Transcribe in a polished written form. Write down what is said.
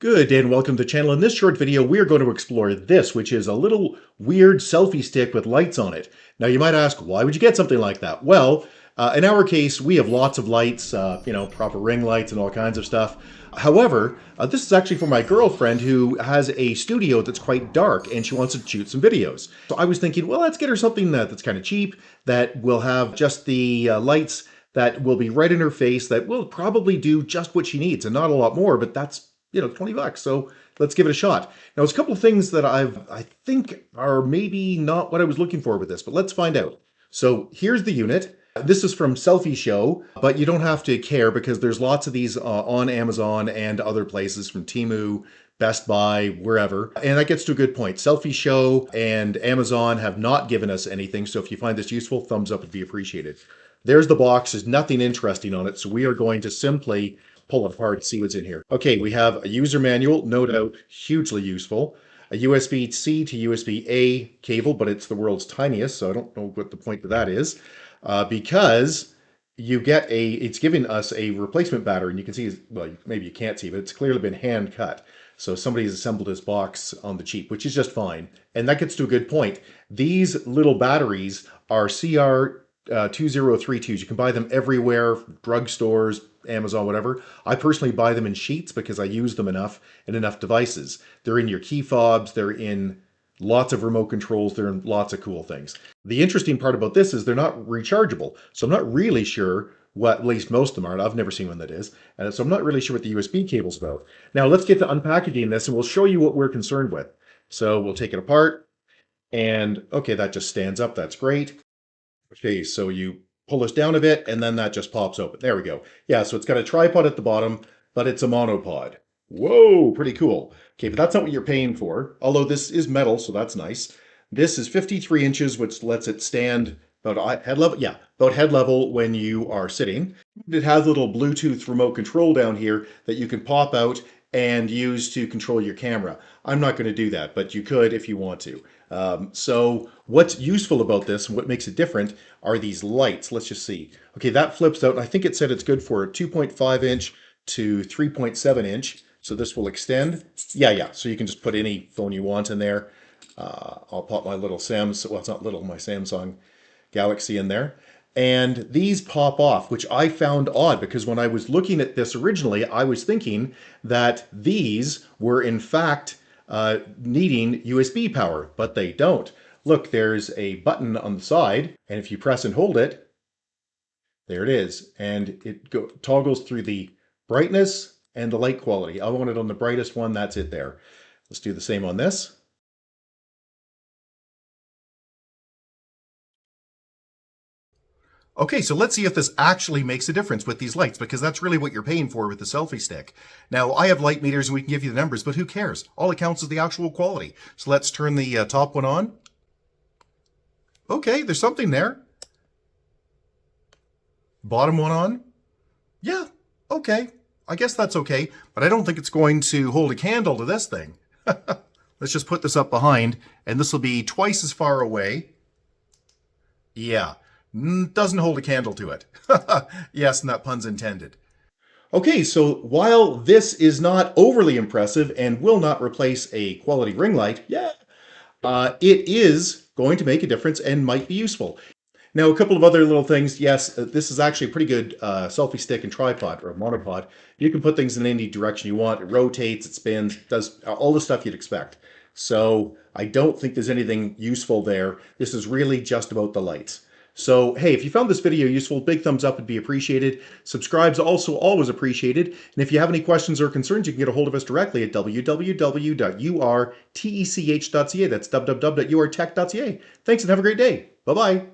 Good day and welcome to the channel. In this short video, we are going to explore this, which is a little weird selfie stick with lights on it. Now you might ask, why would you get something like that? Well, in our case, we have lots of lights, proper ring lights and all kinds of stuff. However, this is actually for my girlfriend who has a studio that's quite dark and she wants to shoot some videos. So I was thinking, well, let's get her something that's kind of cheap, that will have just the lights that will be right in her face, that will probably do just what she needs and not a lot more, but that's 20 bucks. So let's give it a shot. Now, there's a couple of things that I think are maybe not what I was looking for with this, but let's find out. So here's the unit. This is from Selfieshow, but you don't have to care because there's lots of these on Amazon and other places from Temu, Best Buy, wherever. And that gets to a good point. Selfieshow and Amazon have not given us anything. So if you find this useful, thumbs up would be appreciated. There's the box. There's nothing interesting on it. So we are going to simply pull it apart, see what's in here. Okay, we have a user manual, no doubt hugely useful. A USB-C to USB-A cable, but it's the world's tiniest, so I don't know what the point of that is. Because it's giving us a replacement battery, and you can see, well, maybe you can't see, but it's clearly been hand cut. So somebody's assembled this box on the cheap, which is just fine. And that gets to a good point. These little batteries are CR 2032s. You can buy them everywhere, drugstores, Amazon, whatever. I personally buy them in sheets because I use them enough in enough devices. They're in your key fobs, they're in lots of remote controls, they're in lots of cool things. The interesting part about this is they're not rechargeable. So I'm not really sure what, at least most of them aren't. I've never seen one that is. And so I'm not really sure what the USB cable's about. Now let's get to unpackaging this and we'll show you what we're concerned with. So we'll take it apart and okay, that just stands up. That's great. Okay, so you pull this down a bit and then that just pops open. There we go. Yeah, so it's got a tripod at the bottom, but it's a monopod. Whoa, pretty cool. Okay, but that's not what you're paying for, although this is metal, so that's nice. This is 53 inches, which lets it stand about head level. Yeah, about head level when you are sitting. It has a little Bluetooth remote control down here that you can pop out and use to control your camera. I'm not going to do that, but you could if you want to. So what's useful about this and what makes it different are these lights. Let's just see. Okay, that flips out. And I think it said it's good for a 2.5 inch to 3.7 inch. So this will extend. Yeah. So you can just put any phone you want in there. I'll pop my little Samsung, well, it's not little, my Samsung Galaxy in there. And these pop off, which I found odd because when I was looking at this originally, I was thinking that these were in fact needing USB power, but they don't. Look, there's a button on the side, and if you press and hold it, there it is. And it toggles through the brightness and the light quality. I want it on the brightest one, that's it there. Let's do the same on this. Okay, so let's see if this actually makes a difference with these lights, because that's really what you're paying for with the selfie stick. Now, I have light meters and we can give you the numbers, but who cares? All it counts is the actual quality. So let's turn the top one on. Okay, there's something there. Bottom one on. Yeah, okay. I guess that's okay, but I don't think it's going to hold a candle to this thing. Let's just put this up behind, and this will be twice as far away. Yeah. Doesn't hold a candle to it. Yes, and that pun's intended. Okay, so while this is not overly impressive and will not replace a quality ring light, it is going to make a difference and might be useful. Now, a couple of other little things. Yes, this is actually a pretty good selfie stick and tripod, or a monopod. You can put things in any direction you want. It rotates, it spins, does all the stuff you'd expect. So I don't think there's anything useful there. This is really just about the lights. So, hey, if you found this video useful, big thumbs up would be appreciated. Subscribe's also always appreciated. And if you have any questions or concerns, you can get a hold of us directly at www.urtech.ca. That's www.urtech.ca. Thanks and have a great day. Bye-bye.